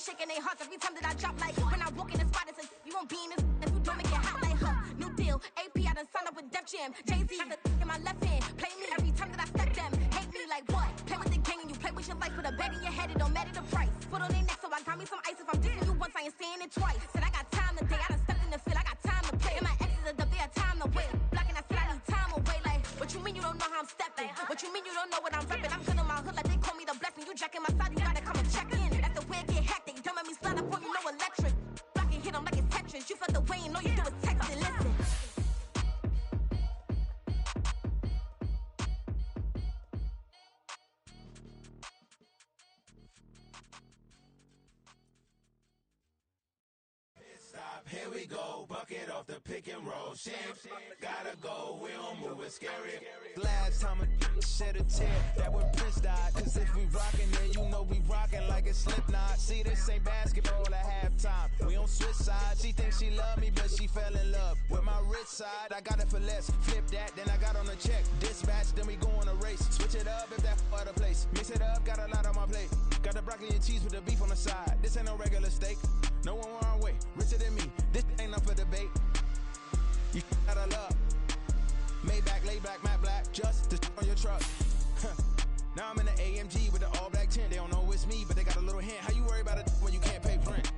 shaking their hearts every time that I drop. Like when I walk in the spot, it says you won't be in this. If you don't make it hot, like new deal. AP, I done signed up with Def Jam. Jay-Z got the in my left hand. Play me every time that I step them. Hate me like what? Play with the gang and you play with your life. Put a bag in your head, it don't matter the price. Put on their neck, so I got me some ice. If I'm dissing you once, I ain't saying it twice. Said I got time today, I done stepped in the field, I got time to play. And my exes are up, they had time to wait. Blocking, I said I need time away. Like, what you mean you don't know how I'm stepping? What you mean you don't know what I'm repping? I'm good in my hood, like they call me the blessing. You jacking my side, you gotta come and check in. That's the way I get hacked. They don't make me slide up on you, no electric. Blocking, hit them like it's Tetris. You felt the way and all you do is text and listen. Here we go, bucket off the pick and roll. Shit, gotta go, we don't move, it's scary. Last time a shed a tear, that when Prince died. Cause if we rockin' then you know we rockin' like a Slipknot. See, this ain't basketball at halftime. We on switch sides. She thinks she love me, but she fell in love with my rich side. I got it for less, flip that, then I got on a check. Dispatch, then we go on a race. Switch it up if that other place. Mix it up, got a lot on my plate. Got the broccoli and cheese with the beef on the side. This ain't no regular steak. No one wrong way, richer than me. This ain't up for debate. You out of love. Maybach, laid back, matte black, just to on your truck. Now I'm in the AMG with the all black tint. They don't know it's me, but they got a little hint. How you worry about it when you can't pay rent?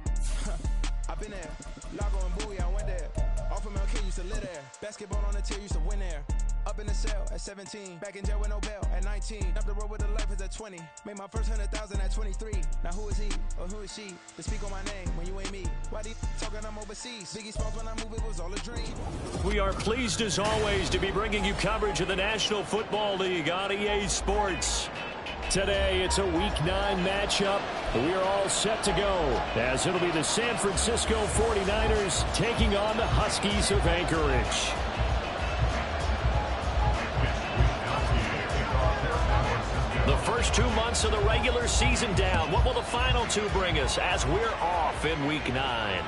I've been there. Lago and Bowie, I went there. Off of MLK, used to live there. Basketball on the tier, used to win there. Up in the cell at 17. Back in jail with no bail at 19. Up the road with the life is at 20. Made my first 100,000 at 23. Now who is he or who is she to speak on my name when you ain't me? Why do you talking I'm overseas? Biggie Smalls when I move, it was all a dream. We are pleased as always to be bringing you coverage of the National Football League on EA Sports. Today, it's a Week 9 matchup. We are all set to go, as it'll be the San Francisco 49ers taking on the Huskies of Anchorage. The first 2 months of the regular season down. What will the final 2 bring us as we're off in Week 9?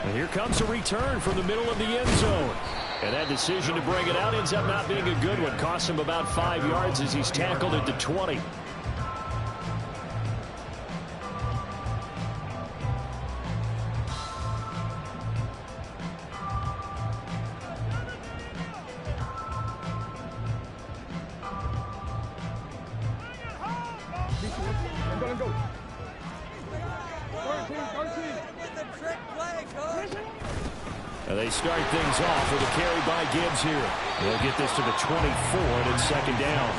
And here comes a return from the middle of the end zone. And that decision to bring it out ends up not being a good one. Costs him about 5 yards as he's tackled at the 20. They start things off with a carry by Gibbs here. They'll get this to the 24, and it's second down.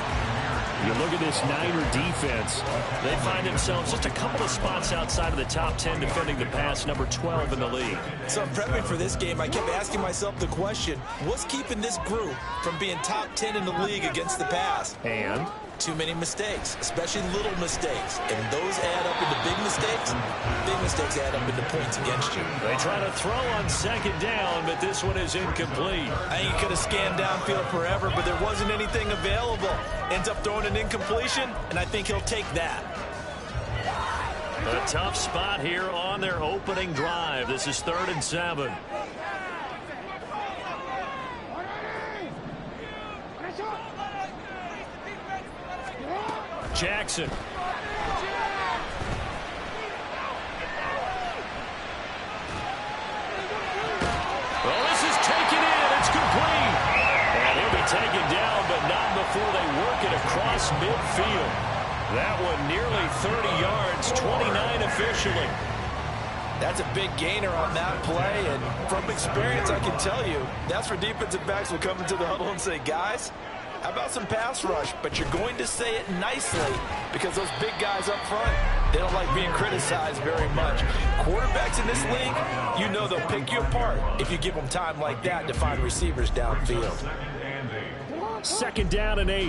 You look at this Niner defense. They find themselves just a couple of spots outside of the top 10 defending the pass, number 12 in the league. So prepping for this game, I kept asking myself the question, what's keeping this group from being top 10 in the league against the pass? And too many mistakes, especially little mistakes. And those add up into big mistakes. Big mistakes add up into points against you. They try to throw on second down, but this one is incomplete. I think he could have scanned downfield forever, but there wasn't anything available. Ends up throwing an incompletion, and I think he'll take that. A tough spot here on their opening drive. This is 3rd and 7. Jackson. Well, this is taken in. It's complete. And he'll be taken down, but not before they work it across midfield. That one nearly 30 yards, 29 officially. That's a big gainer on that play, and from experience, I can tell you, that's where defensive backs will come into the huddle and say, guys, how about some pass rush? But you're going to say it nicely because those big guys up front, they don't like being criticized very much. Quarterbacks in this league, you know they'll pick you apart if you give them time like that to find receivers downfield. 2nd down and 8.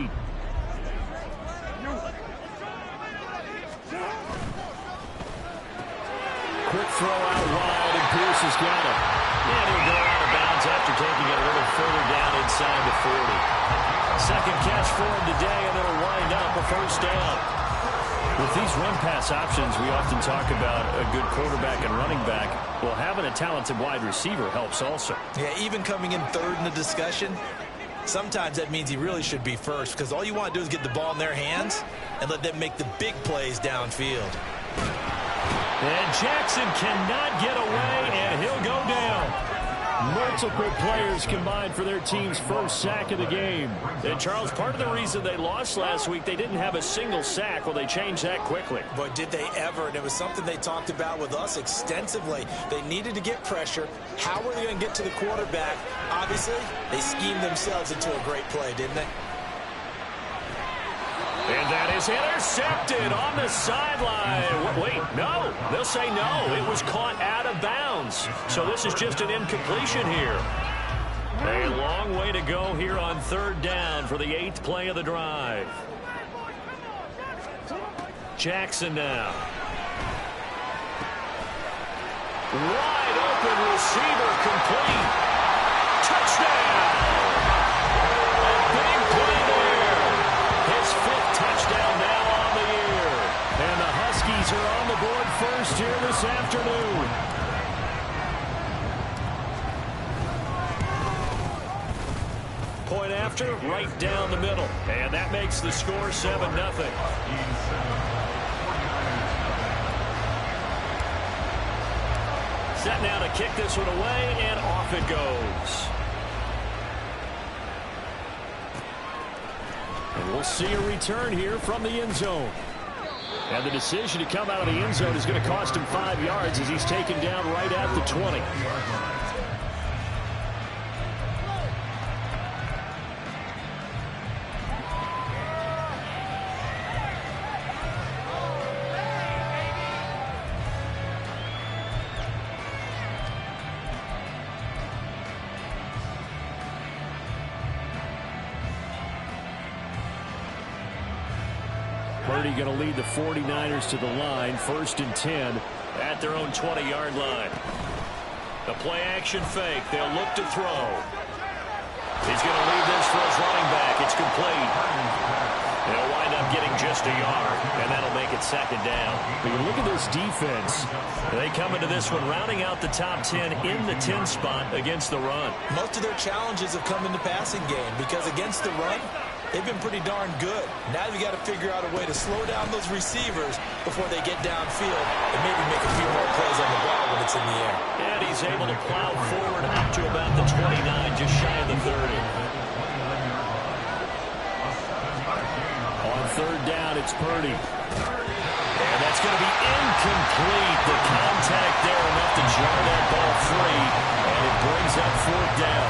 Quick throw out wide, and Pierce has got it. And he'll go out of bounds after taking it a little further down inside the 40. Second catch for him today, and it'll wind up a first down. With these run-pass options, we often talk about a good quarterback and running back. Well, having a talented wide receiver helps also. Yeah, even coming in 3rd in the discussion, sometimes that means he really should be first because all you want to do is get the ball in their hands and let them make the big plays downfield. And Jackson cannot get away, and he'll go down. Multiple players combined for their team's first sack of the game. And, Charles, part of the reason they lost last week, they didn't have a single sack. Well, they changed that quickly. But did they ever? And it was something they talked about with us extensively. They needed to get pressure. How were they going to get to the quarterback? Obviously, they schemed themselves into a great play, didn't they? And that is intercepted on the sideline. Wait, no. They'll say no. It was caught out of bounds. So this is just an incompletion here. A long way to go here on third down for the 8th play of the drive. Jackson now. Wide open receiver complete. Touchdown. A big play there. His 5th touchdown now on the year. And the Huskies are on the board first here this afternoon. Point after, right down the middle. And that makes the score 7-0. Set now to kick this one away, and off it goes. And we'll see a return here from the end zone. And the decision to come out of the end zone is going to cost him 5 yards as he's taken down right at the 20. Purdy going to lead the 49ers to the line, 1st and 10 at their own 20-yard line. The play action fake. They'll look to throw. He's going to leave this for his running back. It's complete. They'll wind up getting just a yard, and that'll make it 2nd down. But you look at this defense. They come into this one rounding out the top 10 in the 10 spot against the run. Most of their challenges have come in the passing game because against the run, they've been pretty darn good. Now you've got to figure out a way to slow down those receivers before they get downfield and maybe make a few more plays on the ball when it's in the air. And he's able to plow forward up to about the 29, just shy of the 30. On 3rd down, it's Purdy. And that's going to be incomplete. The contact there enough to jar that ball free, and it brings up 4th down.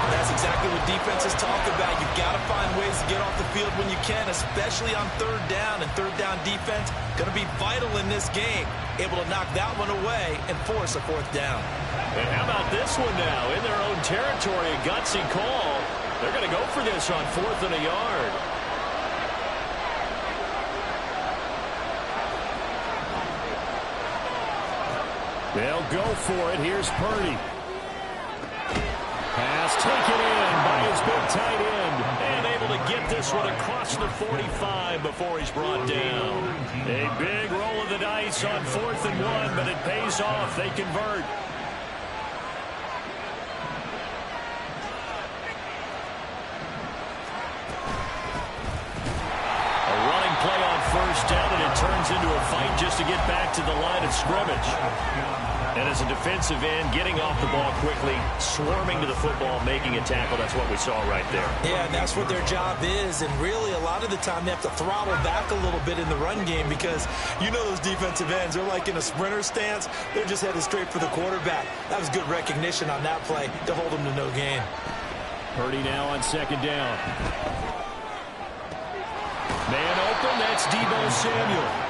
That's exactly what defenses talk about. You've got to find ways to get off the field when you can, especially on 3rd down. And 3rd down defense going to be vital in this game. Able to knock that one away and force a 4th down. And how about this one now? In their own territory, a gutsy call. They're going to go for this on 4th and a yard. They'll go for it. Here's Purdy. Pass taken in by his big tight end. And able to get this one across the 45 before he's brought down. A big roll of the dice on 4th and 1, but it pays off. They convert. A running play on 1st down, and it turns into a fight just to get back to the line of scrimmage. And as a defensive end, getting off the ball quickly, swarming to the football, making a tackle. That's what we saw right there. Yeah, and that's what their job is. And really, a lot of the time, they have to throttle back a little bit in the run game because you know those defensive ends, they're like in a sprinter stance. They're just headed straight for the quarterback. That was good recognition on that play to hold them to no gain. Purdy now on 2nd down. Man open, that's Deebo Samuel.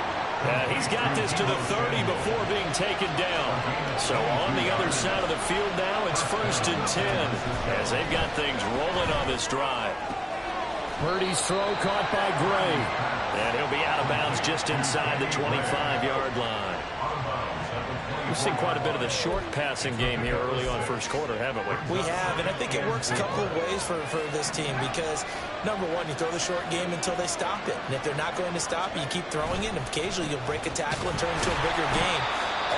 He's got this to the 30 before being taken down. So on the other side of the field now, it's 1st and 10 as they've got things rolling on this drive. Purdy's throw caught by Gray. And he'll be out of bounds just inside the 25-yard line. We've seen quite a bit of the short passing game here early on 1st quarter, haven't we? We have, and I think it works a couple of ways for this team because, number one, you throw the short game until they stop it. And if they're not going to stop it, you keep throwing it, and occasionally you'll break a tackle and turn it into a bigger game.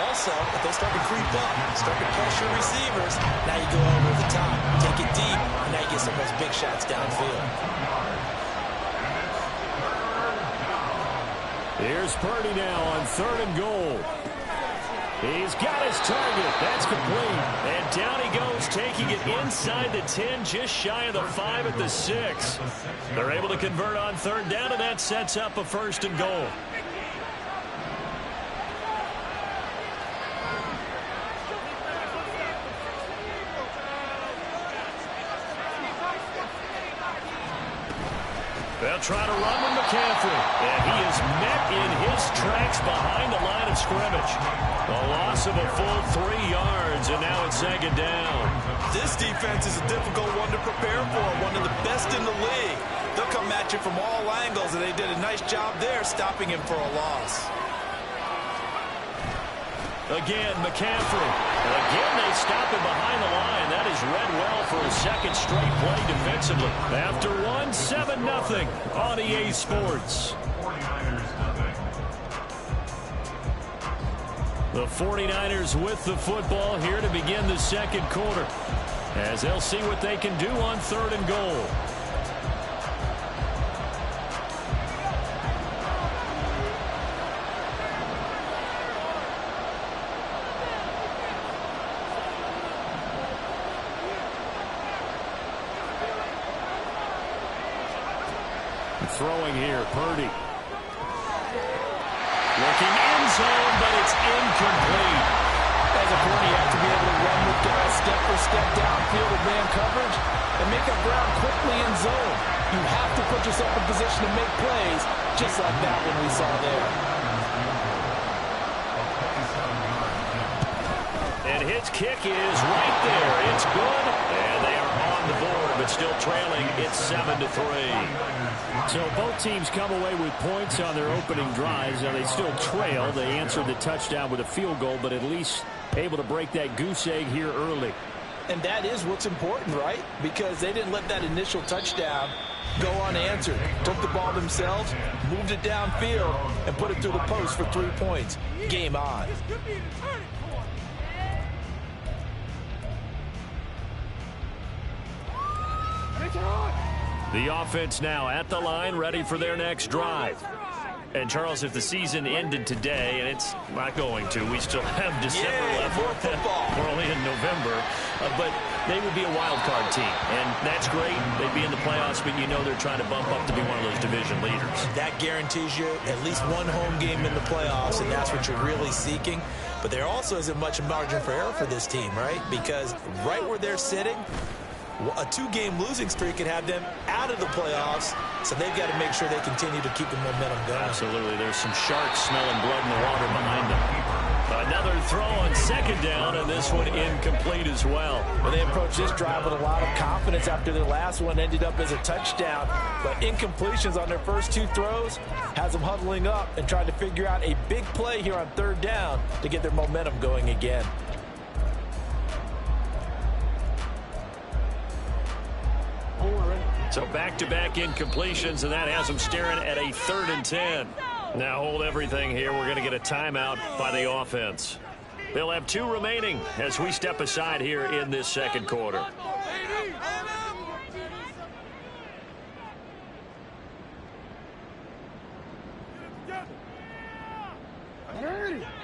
Also, if they start to creep up, start to pressure receivers, now you go over the top, take it deep, and now you get some of those big shots downfield. Here's Purdy now on 3rd and goal. He's got his target. That's complete. And down he goes, taking it inside the 10, just shy of the 5 at the 6. They're able to convert on 3rd down, and that sets up a 1st and goal. They'll try to run with McCaffrey, and he is met in his tracks behind the line of scrimmage. A loss of a full 3 yards, and now it's 2nd down. This defense is a difficult one to prepare for, one of the best in the league. They'll come at you from all angles, and they did a nice job there stopping him for a loss. Again, McCaffrey. Again, they stop him behind the line. That is read well for a 2nd straight play defensively. After 1, 7-0 on EA Sports. The 49ers with the football here to begin the 2nd quarter, as they'll see what they can do on 3rd and goal. Throwing here, Purdy. Looking end zone, but it's incomplete. As a corner, you have to be able to run with guys step for step downfield with man coverage and make up ground quickly in zone. You have to put yourself in position to make plays, just like that one we saw there. And his kick is right there. It's good, and they are on the board, but still trailing. It's 7-3. So both teams come away with points on their opening drives. Now they still trail. They answered the touchdown with a field goal, but at least able to break that goose egg here early. And that is what's important, right? Because they didn't let that initial touchdown go unanswered. Took the ball themselves, moved it downfield, and put it through the post for 3 points. Game on. The offense now at the line, ready for their next drive. And, Charles, if the season ended today, and it's not going to, we still have December left. We're only in November. But they would be a wild card team, and that's great. They'd be in the playoffs, but you know they're trying to bump up to be one of those division leaders. That guarantees you at least one home game in the playoffs, and that's what you're really seeking. But there also isn't much margin for error for this team, right? Because right where they're sitting, a 2-game losing streak could have them out of the playoffs, so they've got to make sure they continue to keep the momentum going. Absolutely. There's some sharks smelling blood in the water behind them. Another throw on 2nd down, and this one incomplete as well. Well, they approached this drive with a lot of confidence after their last one ended up as a touchdown. But incompletions on their first 2 throws has them huddling up and trying to figure out a big play here on 3rd down to get their momentum going again. So back-to-back incompletions, and that has them staring at a 3rd and 10. Now hold everything here. We're going to get a timeout by the offense. They'll have 2 remaining as we step aside here in this 2nd quarter.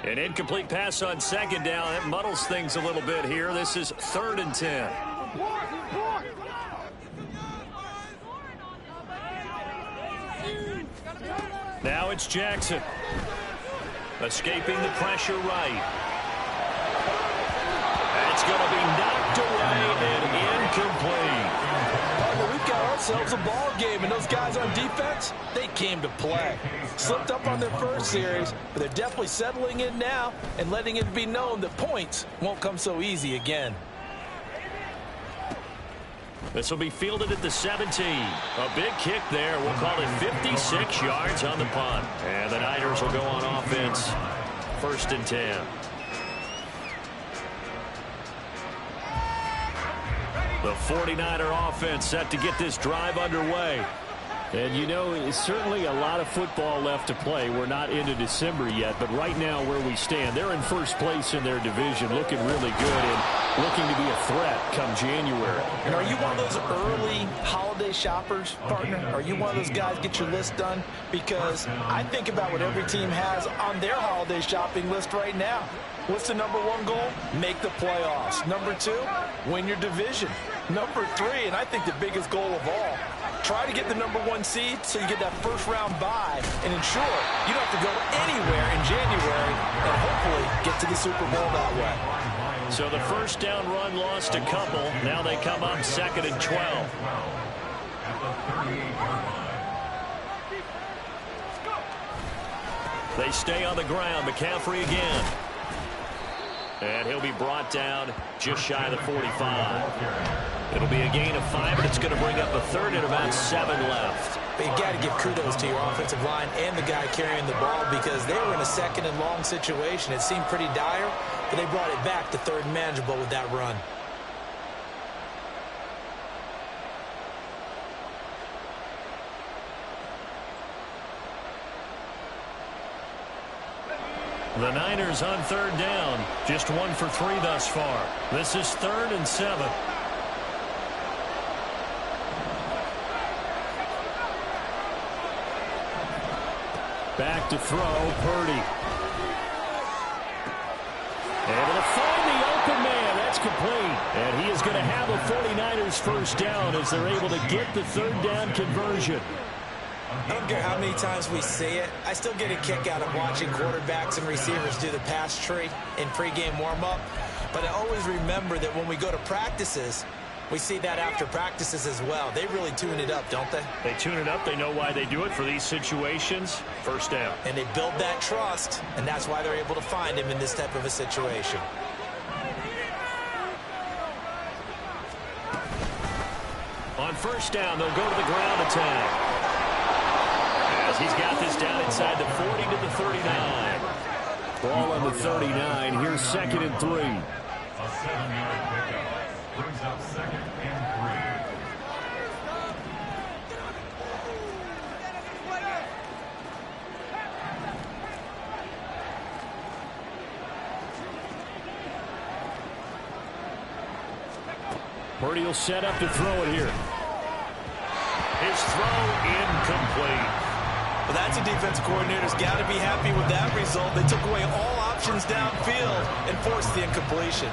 An incomplete pass on 2nd down. That muddles things a little bit here. This is 3rd and 10. Now it's Jackson. Escaping the pressure right. That's going to be knocked away and incomplete. We've got ourselves a ball game, and those guys on defense, they came to play. Slipped up on their first series, but they're definitely settling in now and letting it be known that points won't come so easy again. This will be fielded at the 17. A big kick there. We'll call it 56 yards on the punt. And the Niners will go on offense. 1st and 10. The 49er offense set to get this drive underway. And, you know, it's certainly a lot of football left to play. We're not into December yet, but right now where we stand, they're in first place in their division, looking really good and looking to be a threat come January. And are you one of those early holiday holiday shoppers, partner? Are you one of those guys get your list done? Because I think about what every team has on their holiday shopping list right now. What's the number one goal? Make the playoffs. Number 2, win your division. Number 3, and I think the biggest goal of all, try to get the number 1 seed so you get that first-round bye and ensure you don't have to go anywhere in January and hopefully get to the Super Bowl that way. So the first down run lost a couple. Now they come up 2nd and 12. They stay on the ground. McCaffrey again. And he'll be brought down just shy of the 45. It'll be a gain of 5, and it's going to bring up a 3rd and about 7 left. But you've got to give kudos to your offensive line and the guy carrying the ball because they were in a 2nd and long situation. It seemed pretty dire, but they brought it back to 3rd and manageable with that run. The Niners on 3rd down. Just 1 for 3 thus far. This is 3rd and 7. Back to throw, Purdy. Able to find the open man. That's complete. And he is going to have a 49ers first down as they're able to get the 3rd down conversion. I don't care how many times we see it. I still get a kick out of watching quarterbacks and receivers do the pass tree in pregame warm-up. But I always remember that when we go to practices, we see that after practices as well. They really tune it up, don't they? They tune it up. They know why they do it for these situations. First down. And they build that trust, and that's why they're able to find him in this type of a situation. On first down, they'll go to the ground attack. As he's got this down inside the 40 to the 39. Ball on the 39. Here's 2nd and 3. A 7-yard pickup brings up 2nd and 3. Purdy will set up to throw it here. His throw incomplete. Well, that's a defense coordinator's got to be happy with that result. They took away all options downfield and forced the incompletion.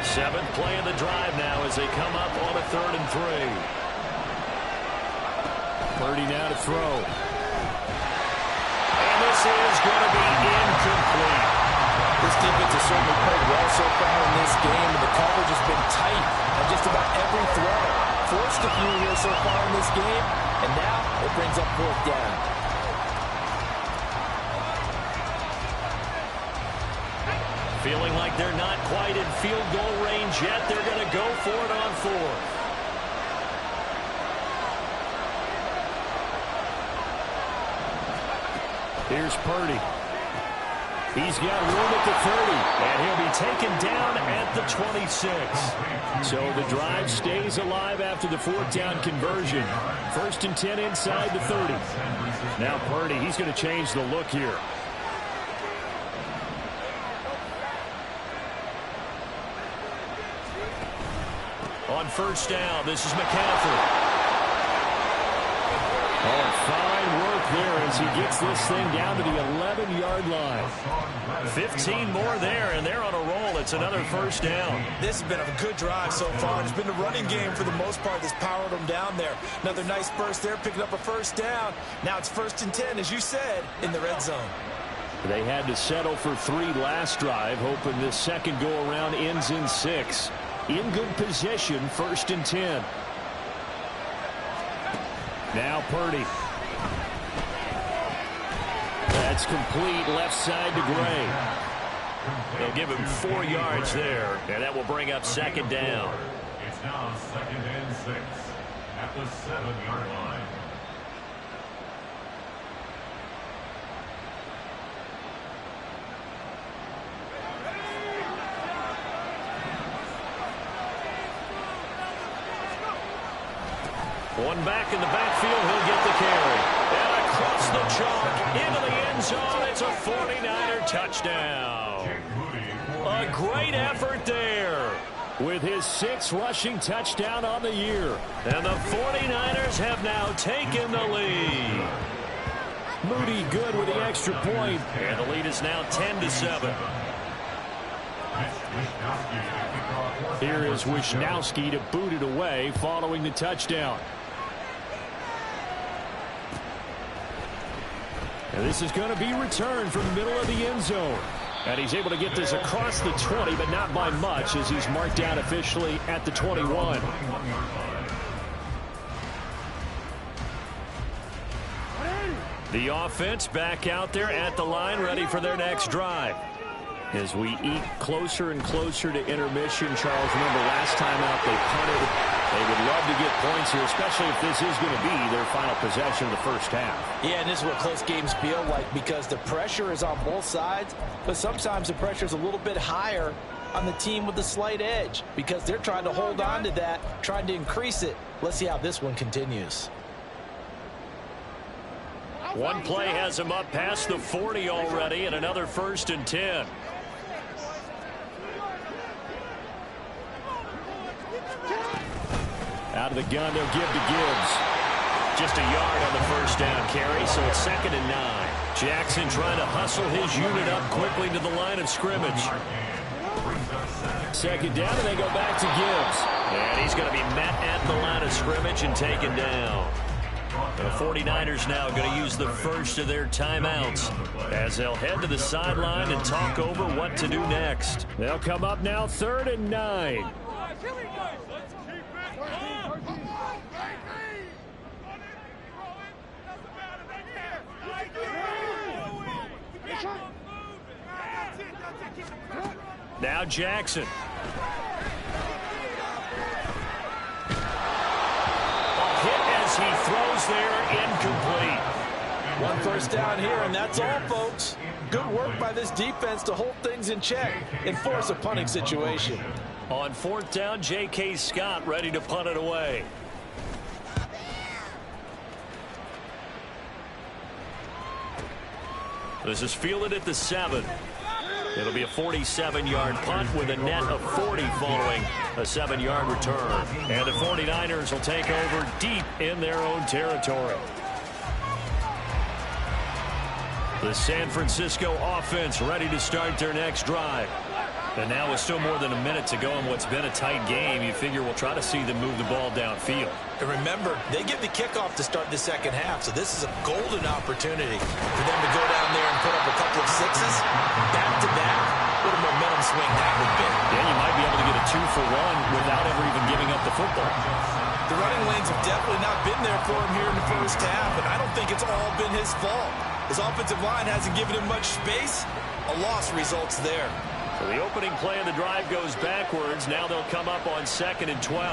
Seventh play of the drive now as they come up on a 3rd and 3. Purdy now to throw. And this is going to be incomplete. This defense has certainly played well so far in this game, and the coverage has been tight on just about every throw. Forced a few here so far in this game, and now it brings up 4th down. Feeling like they're not quite in field goal range yet. They're going to go for it on 4th. Here's Purdy. He's got room at the 30, and he'll be taken down at the 26. So the drive stays alive after the 4th down conversion. 1st and 10 inside the 30. Now Purdy, he's going to change the look here. On first down, this is McCaffrey. Oh, fine work there as he gets this thing down to the 11-yard line. 15 more there, and they're on a roll. It's another first down. This has been a good drive so far. It's been the running game for the most part that's powered them down there. Another nice burst there, picking up a first down. Now it's 1st and 10, as you said, in the red zone. They had to settle for 3 last drive, hoping this second go-around ends in 6. In good position, 1st and 10. Now Purdy. That's complete left side to Gray. They'll give him 4 yards there, and that will bring up 2nd down. It's now 2nd and 6 at the 7-yard line. One back in the backfield, he'll get the carry. And across Hits the chalk into the end zone. It's a 49er touchdown. A great effort there with his 6th rushing touchdown on the year. And the 49ers have now taken the lead. Moody good with the extra point. And the lead is now 10-7. Here is Wishnowsky to boot it away following the touchdown. And this is going to be returned from the middle of the end zone. And he's able to get this across the 20, but not by much, as he's marked down officially at the 21. The offense back out there at the line, ready for their next drive. As we eke closer and closer to intermission, Charles, remember last time out they punted. They would love to get points here, especially if this is going to be their final possession of the first half. Yeah, and this is what close games feel like, because the pressure is on both sides, but sometimes the pressure is a little bit higher on the team with the slight edge, because they're trying to hold on to that, trying to increase it. Let's see how this one continues. One play has him up past the 40 already, and another 1st and 10. Out of the gun, they'll give to Gibbs. Just a yard on the first down carry, so it's 2nd and 9. Jackson trying to hustle his unit up quickly to the line of scrimmage. 2nd down, and they go back to Gibbs. And he's going to be met at the line of scrimmage and taken down. The 49ers now going to use the first of their timeouts as they'll head to the sideline and talk over what to do next. They'll come up now 3rd and 9. Now Jackson. He throws there, incomplete. 1 first down here, and that's all, folks. Good work by this defense to hold things in check and force a punting situation. On 4th down, J.K. Scott ready to punt it away. This is fielded at the 7. It'll be a 47-yard punt with a net of 40 following a 7-yard return. And the 49ers will take over deep in their own territory. The San Francisco offense ready to start their next drive. And now with still more than a minute to go in what's been a tight game, you figure we'll try to see them move the ball downfield. And remember, they get the kickoff to start the second half, so this is a golden opportunity for them to go down there and put up a couple of 6s back-to-back. What a momentum swing that would be. Yeah, you might be able to get a 2-for-1 without ever even giving up the football. The running lanes have definitely not been there for him here in the first half, and I don't think it's all been his fault. His offensive line hasn't given him much space. A loss results there. So the opening play of the drive goes backwards. Now they'll come up on 2nd and 12.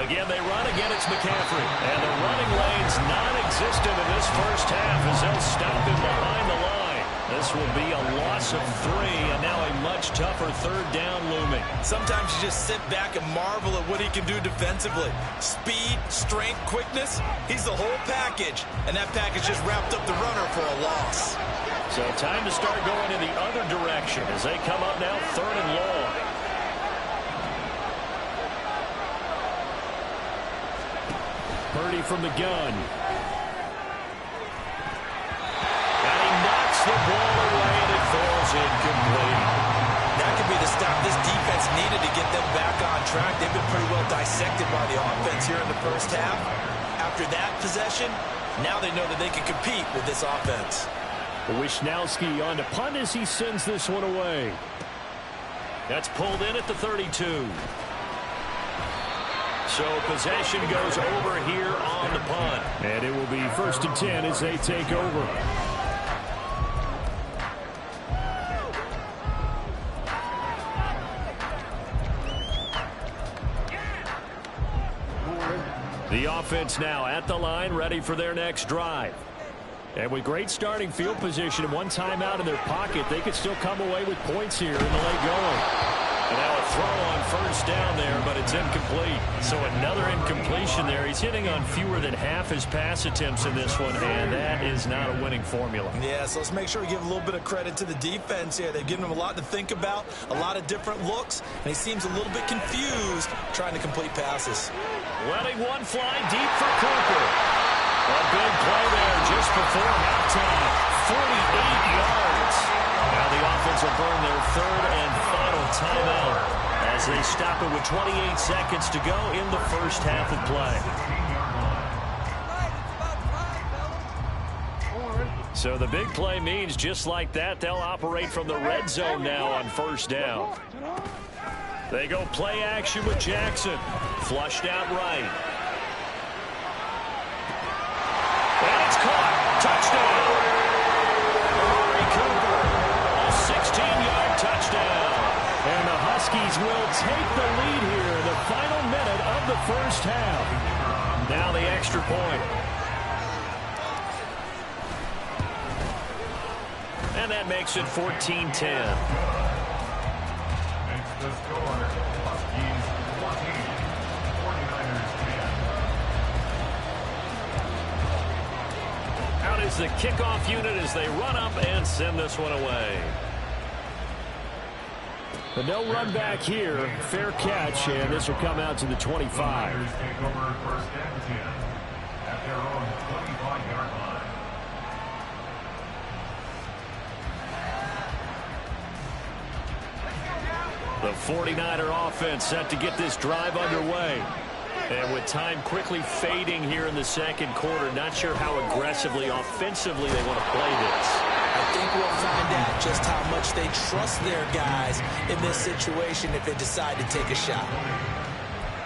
Again, they run. Again, it's McCaffrey. And the running lane's non-existent in this first half as they'll stop him behind the line. This will be a loss of 3, and now a much tougher 3rd down looming. Sometimes you just sit back and marvel at what he can do defensively. Speed, strength, quickness, he's the whole package. And that package just wrapped up the runner for a loss. So time to start going in the other direction as they come up now 3rd and long. Purdy from the gun. And he knocks the ball away and it falls incomplete. That could be the stop this defense needed to get them back on track. They've been pretty well dissected by the offense here in the first half. After that possession, now they know that they can compete with this offense. Wishnowsky on to punt as he sends this one away. That's pulled in at the 32. So possession goes over here on the punt. And it will be 1st and 10 as they take over. The offense now at the line, ready for their next drive. And with great starting field position and one timeout in their pocket, they could still come away with points here in the late going. And now a throw on first down there, but it's incomplete. So another incompletion there. He's hitting on fewer than half his pass attempts in this one, and that is not a winning formula. Yeah, so let's make sure we give a little bit of credit to the defense here. They've given him a lot to think about, a lot of different looks, and he seems a little bit confused trying to complete passes. Letting one fly deep for Cooper. A big play there just before halftime. 48 yards. Now the offense will burn their third and final timeout as they stop it with 28 seconds to go in the first half of play. So the big play means just like that, they'll operate from the red zone now on first down. They go play action with Jackson. Flushed out right. And it's caught. Touchdown. Amari Cooper. A 16-yard touchdown. And the Huskies will take the lead here in the final minute of the first half. Now the extra point. And that makes it 14-10. Makes the score Huskies 14, 49ers 10. Out is the kickoff unit as they run up and send this one away. But no run back here. Fair catch, and this will come out to the 25. Niners take over first and 10 at their own 25-yard line. The 49er offense set to get this drive underway. And with time quickly fading here in the second quarter, not sure how aggressively, offensively they want to play this. I think we'll find out just how much they trust their guys in this situation if they decide to take a shot.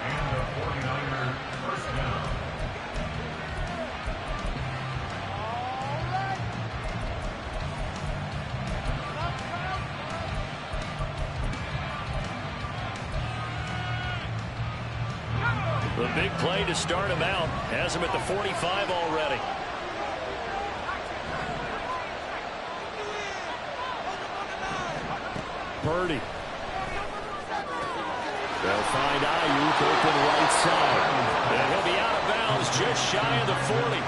And the 49er first down. The big play to start him out. Has him at the 45 already. Purdy. They'll find Ayuk open right side. And he'll be out of bounds just shy of the 40.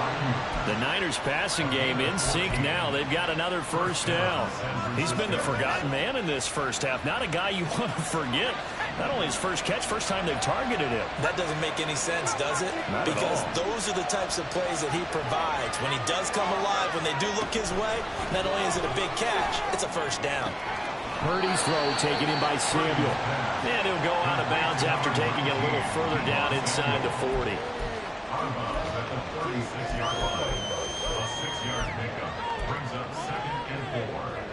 The Niners passing game in sync now. They've got another first down. He's been the forgotten man in this first half. Not a guy you want to forget. Not only his first catch, first time they've targeted him. That doesn't make any sense, does it? Not at because all. those are the types of plays that he provides. When he does come alive, when they do look his way, not only is it a big catch, it's a first down. Purdy's throw taken in by Samuel. And he'll go out of bounds after taking it a little further down inside the 40. Out of bounds at the 36-yard line. A 6-yard pickup brings up second and 4.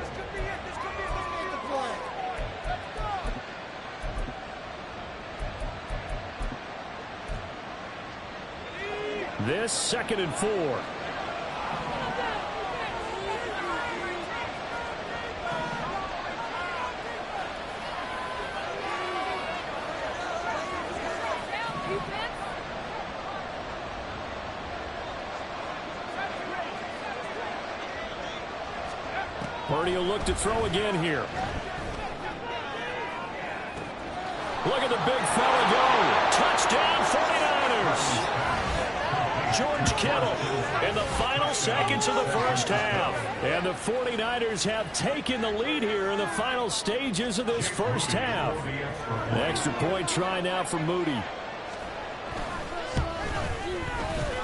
This 2nd and 4. Purdy will look to throw again here. Look at the big fella go. Touchdown 49ers. George Kittle in the final seconds of the first half. And the 49ers have taken the lead here in the final stages of this first half. An extra point try now for Moody.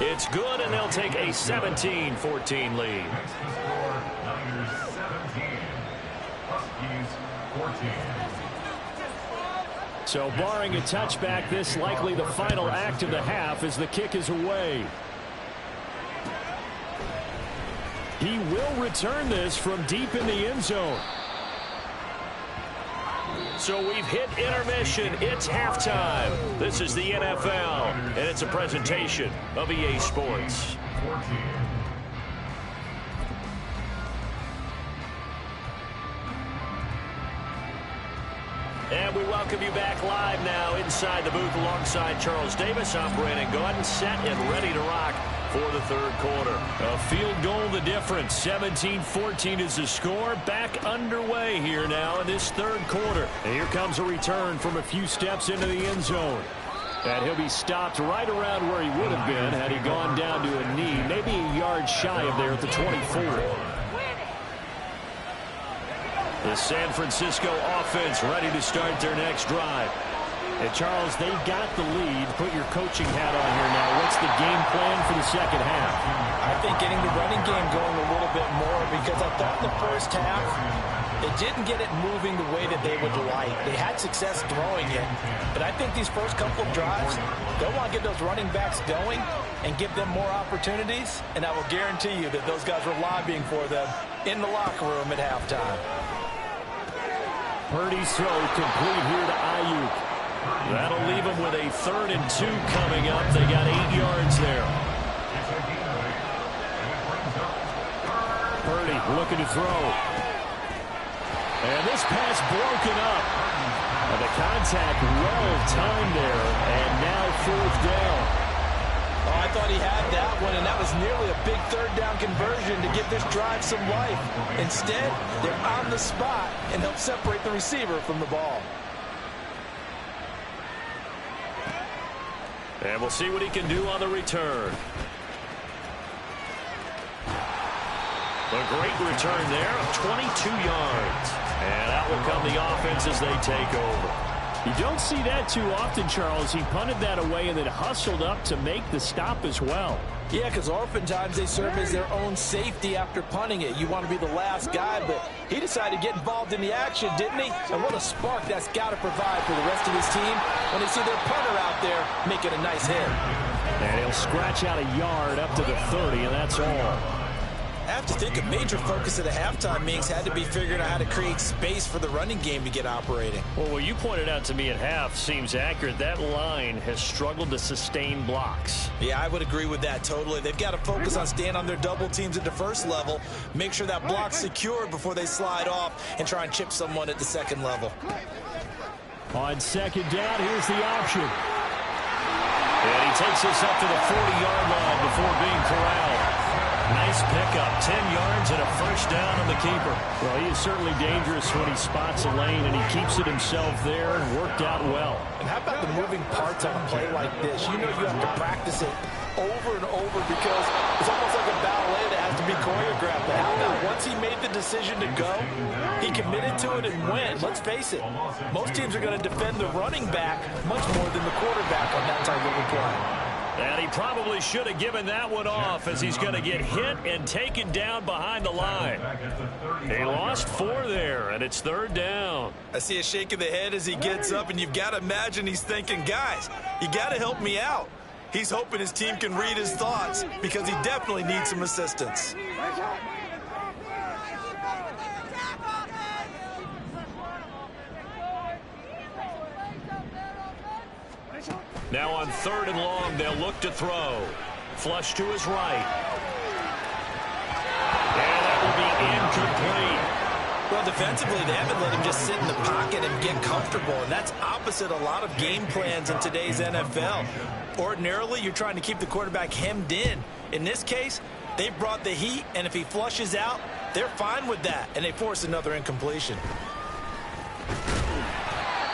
It's good, and they'll take a 17-14 lead. Next to score, Niners 17, Huskies 14. So barring a touchback, this likely the final act of the half as the kick is away. He will return this from deep in the end zone. So we've hit intermission. It's halftime. This is the NFL, and it's a presentation of EA Sports. 14. And we welcome you back live now inside the booth alongside Charles Davis. I'm Brandon Gaudin, set and ready to rock for the third quarter. A field goal the difference. 17-14 is the score. Back underway here now in this third quarter. And here comes a return from a few steps into the end zone. And he'll be stopped right around where he would have been had he gone down to a knee, maybe a yard shy of there at the 24. The San Francisco offense ready to start their next drive. And Charles, they've got the lead. Put your coaching hat on here now. What's the game plan for the second half? I think getting the running game going a little bit more, because I thought in the first half they didn't get it moving the way that they would like. They had success throwing it, but I think these first couple of drives, they'll want to get those running backs going and give them more opportunities, and I will guarantee you that those guys were lobbying for them in the locker room at halftime. Purdy's throw complete here to Ayuk. That'll leave them with a 3rd and 2 coming up. They got 8 yards there. Purdy looking to throw. And this pass broken up. And the contact well timed there. And now 4th down. Oh, I thought he had that one, and that was nearly a big 3rd down conversion to give this drive some life. Instead, they're on the spot and help separate the receiver from the ball. And we'll see what he can do on the return. A great return there of 22 yards. And out will come the offense as they take over. You don't see that too often, Charles. He punted that away and then hustled up to make the stop as well. Yeah, because oftentimes they serve as their own safety after punting it. You want to be the last guy, but he decided to get involved in the action, didn't he? And what a spark that's got to provide for the rest of his team when they see their punter out there making a nice hit. And he'll scratch out a yard up to the 30, and that's all. I have to think a major focus of the halftime meetings had to be figuring out how to create space for the running game to get operating. Well, what you pointed out to me at half seems accurate. That line has struggled to sustain blocks. Yeah, I would agree with that totally. They've got to focus on staying on their double teams at the first level, make sure that block's secured before they slide off and try and chip someone at the second level. On 2nd down, here's the option. And he takes us up to the 40-yard line before being corralled. Nice pickup, 10 yards and a 1st down on the keeper. Well, he is certainly dangerous when he spots a lane, and he keeps it himself there and worked out well. And how about the moving parts on a play like this? You know you have to practice it over and over because it's almost like a ballet that has to be choreographed. But how about once he made the decision to go, he committed to it and went. Let's face it, most teams are going to defend the running back much more than the quarterback on that type of a play. And he probably should have given that one off as he's going to get hit and taken down behind the line. He lost 4 there, and it's 3rd down. I see a shake of the head as he gets up, and you've got to imagine he's thinking, guys, you got to help me out. He's hoping his team can read his thoughts because he definitely needs some assistance. Now on 3rd and long, they'll look to throw. Flush to his right. And that will be incomplete. Well, defensively, they haven't let him just sit in the pocket and get comfortable, and that's opposite a lot of game plans in today's NFL. Ordinarily, you're trying to keep the quarterback hemmed in. In this case, they brought the heat, and if he flushes out, they're fine with that, and they force another incompletion.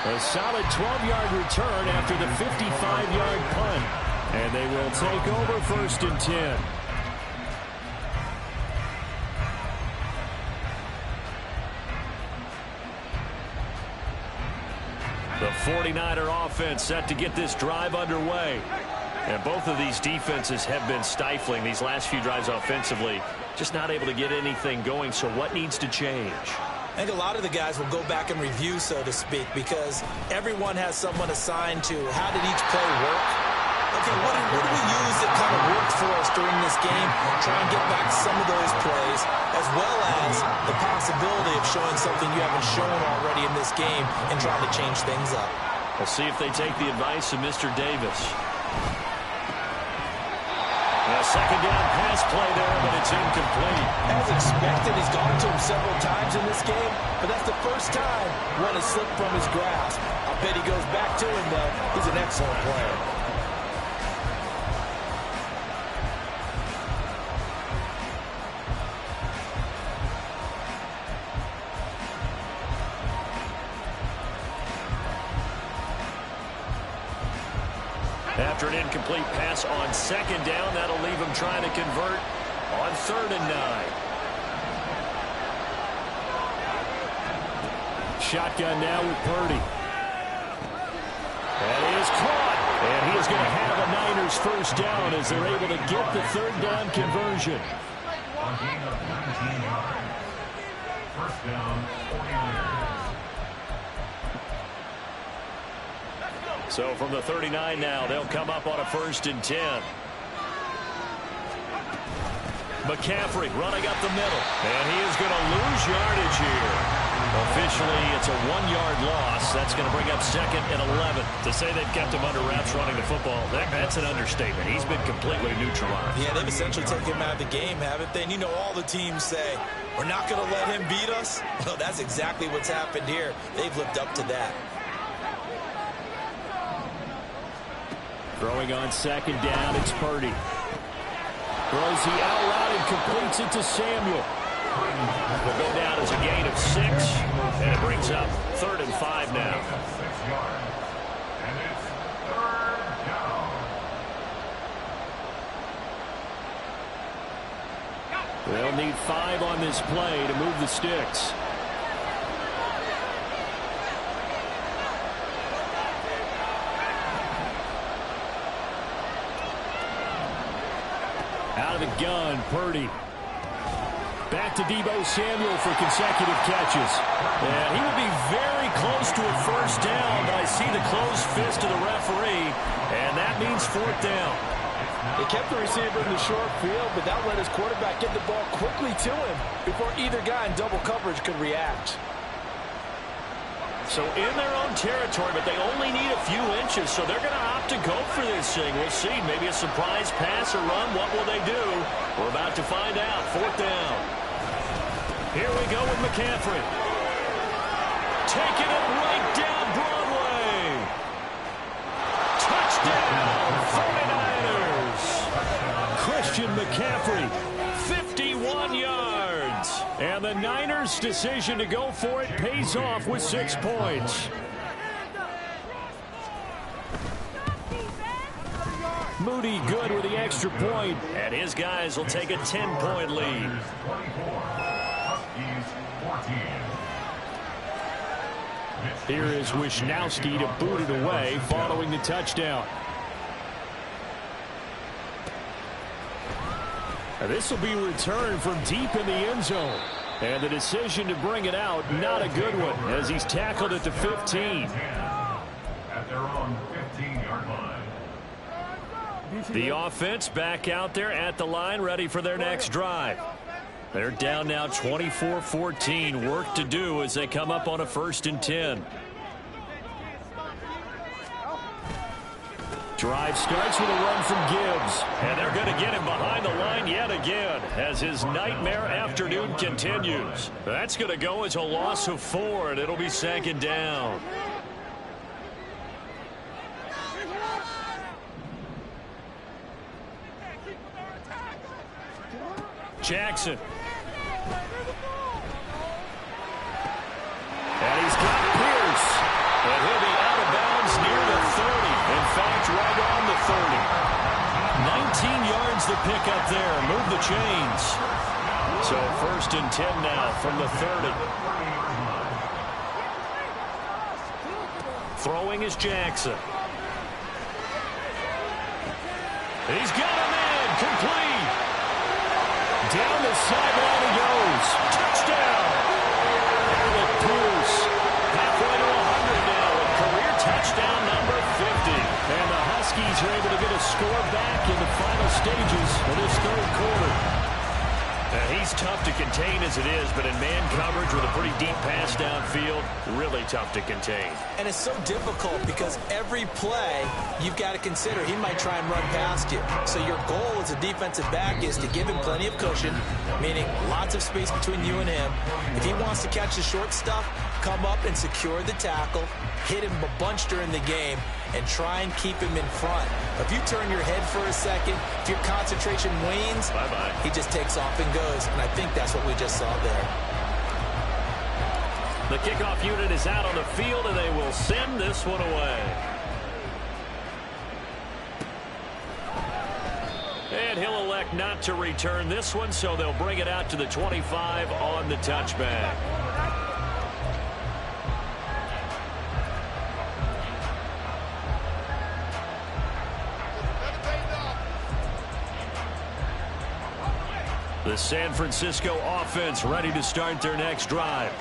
A solid 12-yard return after the 55-yard punt. And they will take over 1st and 10. The 49er offense set to get this drive underway. And both of these defenses have been stifling these last few drives offensively. Just not able to get anything going. So what needs to change? I think a lot of the guys will go back and review, so to speak, because everyone has someone assigned to how did each play work. Okay, what do we use that kind of worked for us during this game? Try and get back some of those plays, as well as the possibility of showing something you haven't shown already in this game and trying to change things up. We'll see if they take the advice of Mr. Davis. A 2nd down pass play there, but it's incomplete. As expected, he's gone to him several times in this game, but that's the first time one has slipped from his grasp. I bet he goes back to him, though. He's an excellent player. after an incomplete pass on second down. That'll leave him trying to convert on 3rd and 9. Shotgun now with Purdy. And he is caught. And he is going to have a Niners first down as they're able to get the 3rd down conversion. On gain of 19 yards. First down, 49ers. So from the 39 now, they'll come up on a 1st and 10. McCaffrey running up the middle. And he is going to lose yardage here. Officially, it's a 1-yard loss. That's going to bring up 2nd and 11. To say they've kept him under wraps running the football, that's an understatement. He's been completely neutralized. Yeah, they've essentially taken him out of the game, haven't they? And you know all the teams say, we're not going to let him beat us. Well, that's exactly what's happened here. They've lived up to that. Throwing on 2nd down, it's Purdy. Throws the out route and completes it to Samuel. Will go down as a gain of 6, and it brings up 3rd and 5 now. 6 yards. And it's 3rd down. They'll need 5 on this play to move the sticks. Out of the gun, Purdy. Back to Deebo Samuel for consecutive catches. And he would be very close to a first down, but I see the closed fist of the referee, and that means 4th down. They kept the receiver in the short field, but that let his quarterback get the ball quickly to him before either guy in double coverage could react. So in their own territory, but they only need a few inches, so they're going to opt to go for this thing. We'll see. Maybe a surprise pass or run. What will they do? We're about to find out. 4th down. Here we go with McCaffrey. Taking it right down Broadway. Touchdown, 49ers. Christian McCaffrey, 51 yards. And the Niners' decision to go for it pays off with 6 points. Moody good with the extra point. And his guys will take a 10-point lead. Here is Wisnowski to boot it away following the touchdown. This will be returned from deep in the end zone. And the decision to bring it out, not a good one, as he's tackled at the 15. At their own 15-yard line. The offense back out there at the line, ready for their next drive. They're down now 24-14. Work to do as they come up on a 1st and 10. Drive starts with a run from Gibbs. And they're going to get him behind the line yet again as his nightmare afternoon continues. That's going to go as a loss of 4, and it'll be 2nd down. Jackson. And he's got Pierce. And he'll be out of bounds near the 30. In fact, right on the 30. 19 yards the pick up there. Move the chains. So 1st and 10 now from the 30. Throwing is Jackson. He's got a man. Complete. Down the sideline he goes. Touchdown. Alec Pierce. Halfway to 100 now with career touchdown number 50. And the Huskies are able to get a score back in the final stages of this 3rd quarter. He's tough to contain as it is, but in man coverage with a pretty deep pass downfield, really tough to contain. And it's so difficult because every play you've got to consider he might try and run past you. So your goal as a defensive back is to give him plenty of cushion, meaning lots of space between you and him. If he wants to catch the short stuff, come up and secure the tackle, hit him a bunch during the game, and try and keep him in front. If you turn your head for a second, if your concentration wanes, bye-bye. He just takes off and goes, and I think that's what we just saw there. The kickoff unit is out on the field, and they will send this one away. And he'll elect not to return this one, so they'll bring it out to the 25 on the touchback. The San Francisco offense ready to start their next drive.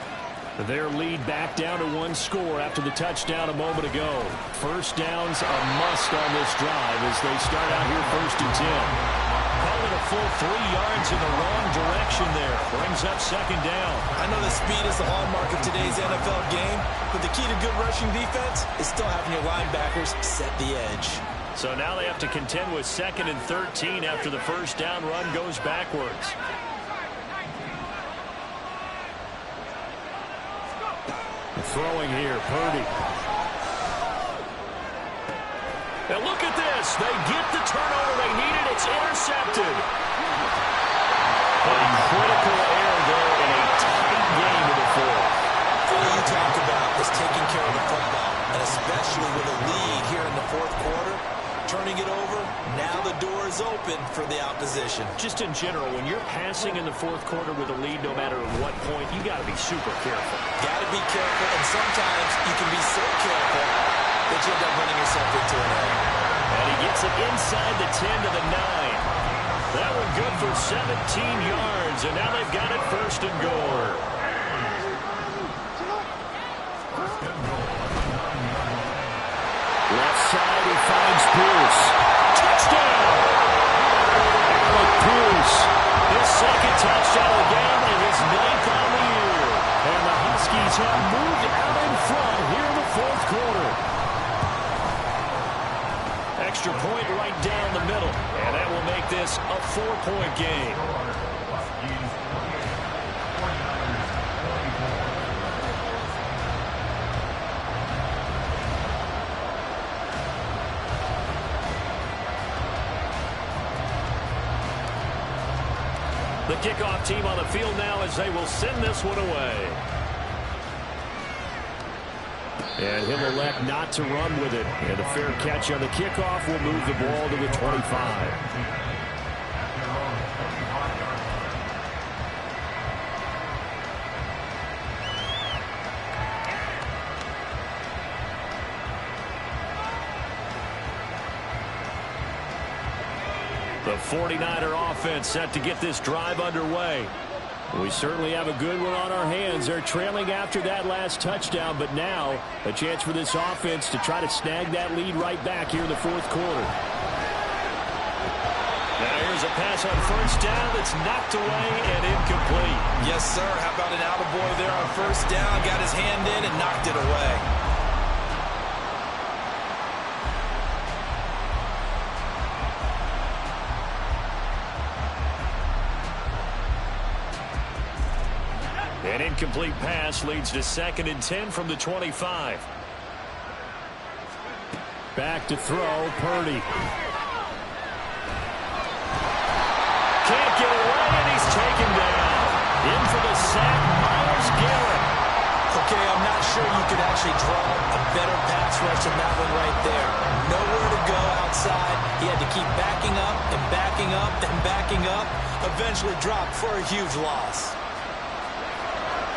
Their lead back down to 1 score after the touchdown a moment ago. First down's a must on this drive as they start out here 1st and 10. Call it a full 3 yards in the wrong direction there. Brings up 2nd down. I know the speed is the hallmark of today's NFL game, but the key to good rushing defense is still having your linebackers set the edge. So now they have to contend with 2nd and 13 after the first down run goes backwards. Throwing here, Purdy. And look at this. They get the turnover they needed. It's intercepted. A critical error there in a tight game in the 4th. All you talk about is taking care of the football, and especially with a lead here in the 4th quarter. Turning it over, now the door is open for the opposition. Just in general, when you're passing in the 4th quarter with a lead, no matter at what point, you got to be super careful. Got to be careful, and sometimes you can be so careful that you end up running yourself into an error. And he gets it inside the 10 to the 9. That one good for 17 yards, and now they've got it 1st and goal. Left side, he finds Pierce. Touchdown! Alec Pierce, his 2nd touchdown of the game and his 9th on the year. And the Huskies have moved out in front here in the 4th quarter. Extra point right down the middle, and that will make this a 4-point game. The kickoff team on the field now as they will send this one away. And he'll elect not to run with it. And a fair catch on the kickoff will move the ball to the 25. The 49er offense set to get this drive underway. We certainly have a good one on our hands. They're trailing after that last touchdown, but now a chance for this offense to try to snag that lead right back here in the 4th quarter. Now here's a pass on 1st down that's knocked away and incomplete. Yes, sir. How about an attaboy there on 1st down? Got his hand in and knocked it away. An incomplete pass leads to 2nd and 10 from the 25. Back to throw, Purdy. Can't get away, and he's taken down. In for the sack, Myles Garrett. Okay, I'm not sure you could actually draw a better pass rush than that one right there. Nowhere to go outside. He had to keep backing up and backing up and backing up. Eventually dropped for a huge loss.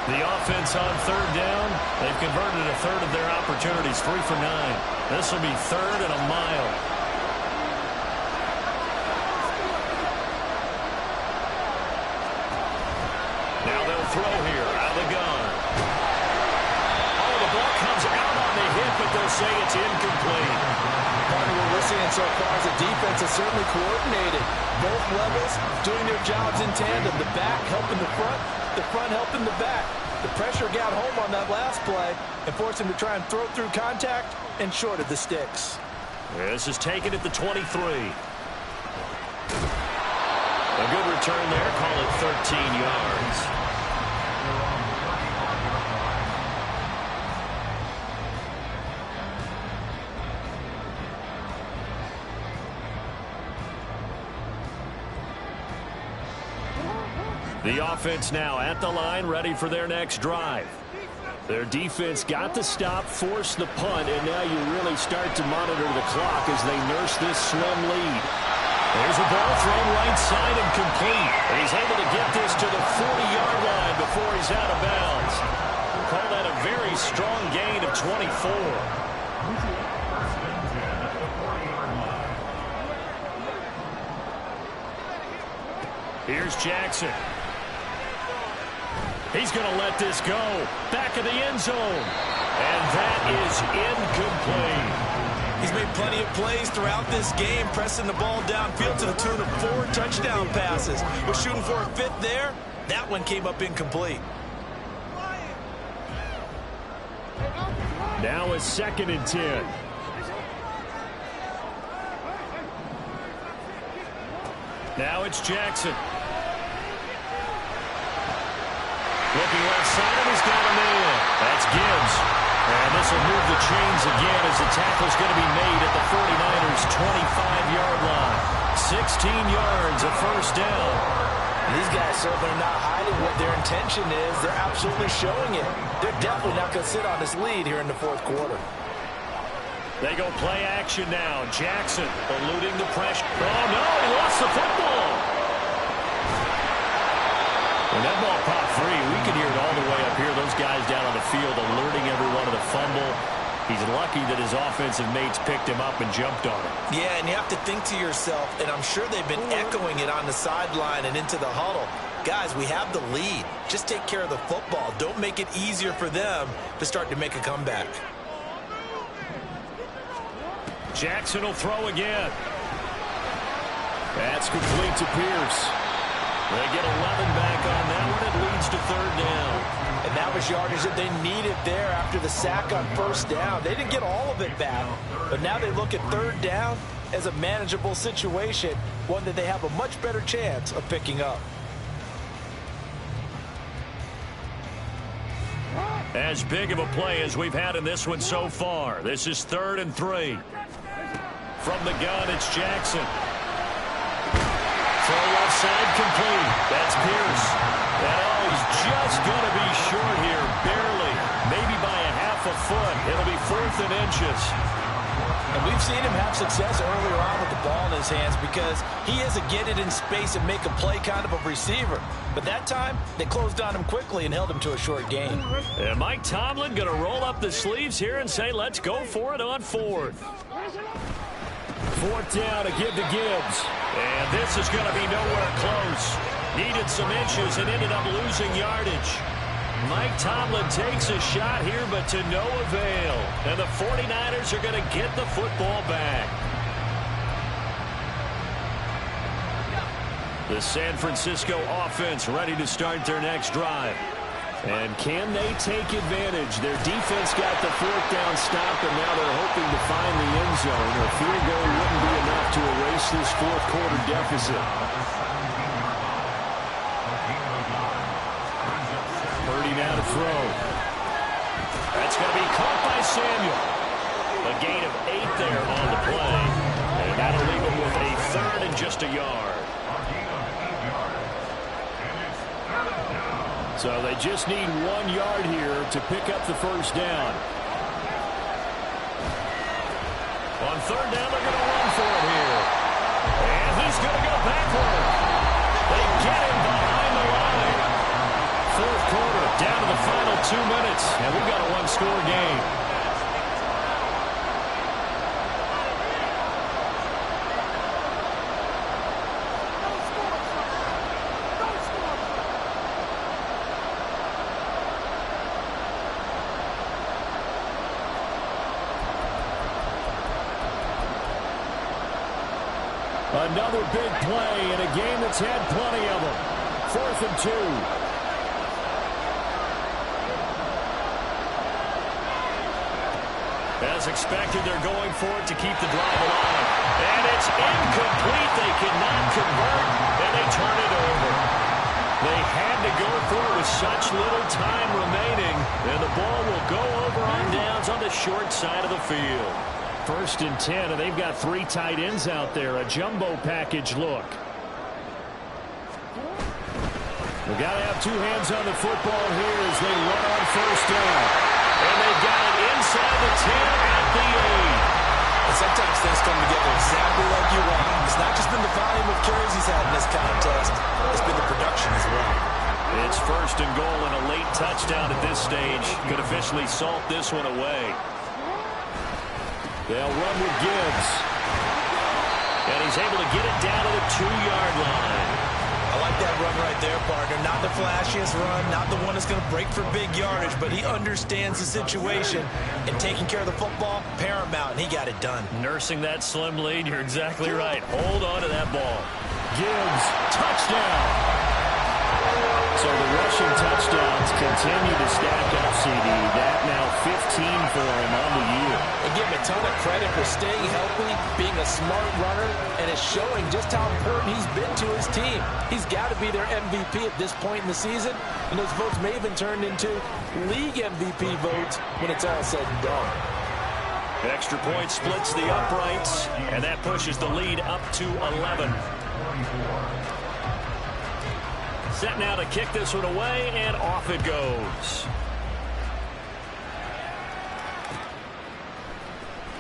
The offense on 3rd down, they've converted a third of their opportunities, 3 for 9. This will be 3rd and a mile. Now they'll throw here, out of the gun. Oh, the ball comes out on the hit, but they'll say it's incomplete. Partner, what we're seeing so far is the defense is certainly coordinated. Both levels doing their jobs in tandem. The back helping the front helping the back. The pressure got home on that last play and forced him to try and throw through contact and shorted the sticks. This is taken at the 23. A good return there, call it 13 yards. The offense now at the line, ready for their next drive. Their defense got the stop, forced the punt, and now you really start to monitor the clock as they nurse this slim lead. There's a ball thrown right side and complete. And he's able to get this to the 40-yard line before he's out of bounds. We'll call that a very strong gain of 24. Here's Jackson. He's going to let this go. Back of the end zone. And that is incomplete. He's made plenty of plays throughout this game, pressing the ball downfield to the tune of 4 touchdown passes. Was shooting for a 5th there. That one came up incomplete. Now it's 2nd and 10. Now it's Jackson. Looking left side, and he's got a man. That's Gibbs. And this will move the chains again as the tackle's going to be made at the 49ers' 25-yard line. 16 yards, a first down. These guys certainly are not hiding what their intention is. They're absolutely showing it. They're definitely not going to sit on this lead here in the 4th quarter. They go play action now. Jackson eluding the pressure. Oh, no, he lost the football. When that ball popped free, we could hear it all the way up here. Those guys down on the field alerting everyone of the fumble. He's lucky that his offensive mates picked him up and jumped on him. Yeah, and you have to think to yourself, and I'm sure they've been echoing it on the sideline and into the huddle. Guys, we have the lead. Just take care of the football. Don't make it easier for them to start to make a comeback. Jackson will throw again. That's complete to Pierce. They get 11 back on that one. It leads to 3rd down. And that was yardage that they needed there after the sack on 1st down. They didn't get all of it back, but now they look at 3rd down as a manageable situation, one that they have a much better chance of picking up. As big of a play as we've had in this one so far. This is 3rd and 3. From the gun, it's Jackson. Throw left side complete. That's Pierce. And he's just going to be short here, barely. Maybe by a half a foot. It'll be 4th and inches. And we've seen him have success earlier on with the ball in his hands because he is a get it in space and make a play kind of a receiver. But that time, they closed on him quickly and held him to a short gain. And Mike Tomlin going to roll up the sleeves here and say, let's go for it on 4th. 4th down to give to Gibbs. And this is going to be nowhere close. Needed some inches and ended up losing yardage. Mike Tomlin takes a shot here, but to no avail. And the 49ers are going to get the football back. The San Francisco offense ready to start their next drive. And can they take advantage? Their defense got the 4th down stop, and now they're hoping to find the end zone. A field goal wouldn't be enough to erase this 4th quarter deficit. Purdy now to throw. That's going to be caught by Samuel. A gain of 8 there on the play. And that'll leave him with a 3rd and just a yard. So they just need 1 yard here to pick up the first down. On 3rd down, they're going to run for it here. And he's going to go backward. They get him behind the line. 4th quarter, down to the final 2 minutes. And we've got a 1-score game. Another big play in a game that's had plenty of them. 4th and 2. As expected, they're going for it to keep the drive alive. And it's incomplete. They cannot convert, and they turn it over. They had to go for it with such little time remaining, and the ball will go over on downs on the short side of the field. 1st and 10, and they've got 3 tight ends out there. A jumbo package look. We've got to have 2 hands on the football here as they run on 1st down. And they've got it inside the 10 at the 8. And sometimes things come together exactly like you want. It's not just been the carries he's had in this contest, it's been the production as well. It's first and goal, and a late touchdown at this stage could officially salt this one away. They'll run with Gibbs. And he's able to get it down to the 2-yard line. I like that run right there, partner. Not the flashiest run, not the one that's going to break for big yardage, but he understands the situation, and taking care of the football, paramount, and he got it done. Nursing that slim lead, you're exactly right. Hold on to that ball. Gibbs, touchdown. So the rushing touchdowns continue to stack up, CD. That now 15 for him on the year. And give him a ton of credit for staying healthy, being a smart runner, and it's showing just how important he's been to his team. He's got to be their MVP at this point in the season, and those votes may have been turned into league MVP votes when it's all said and done. Extra point splits the uprights, and that pushes the lead up to 11. Set now to kick this one away, and off it goes.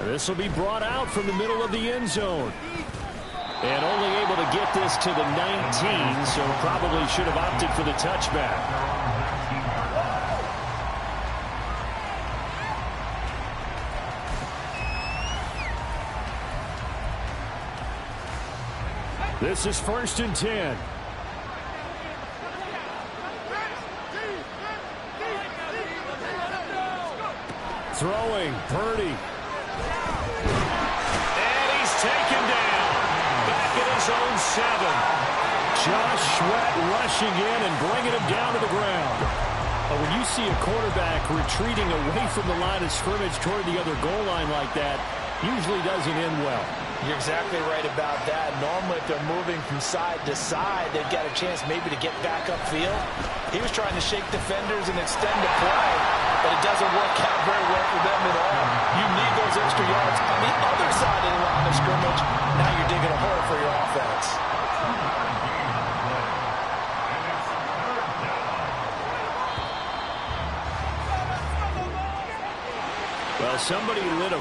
This will be brought out from the middle of the end zone. And only able to get this to the 19, so probably should have opted for the touchback. This is 1st and 10. Throwing, Purdy. And he's taken down. Back at his own 7. Josh Sweat rushing in and bringing him down to the ground. When you see a quarterback retreating away from the line of scrimmage toward the other goal line like that, usually doesn't end well. You're exactly right about that. Normally, if they're moving from side to side, they've got a chance maybe to get back upfield. He was trying to shake defenders and extend the play, but it doesn't work out very well for them at all. You need those extra yards on the other side of the line of scrimmage. Now you're digging a hole for your offense. Well, somebody lit a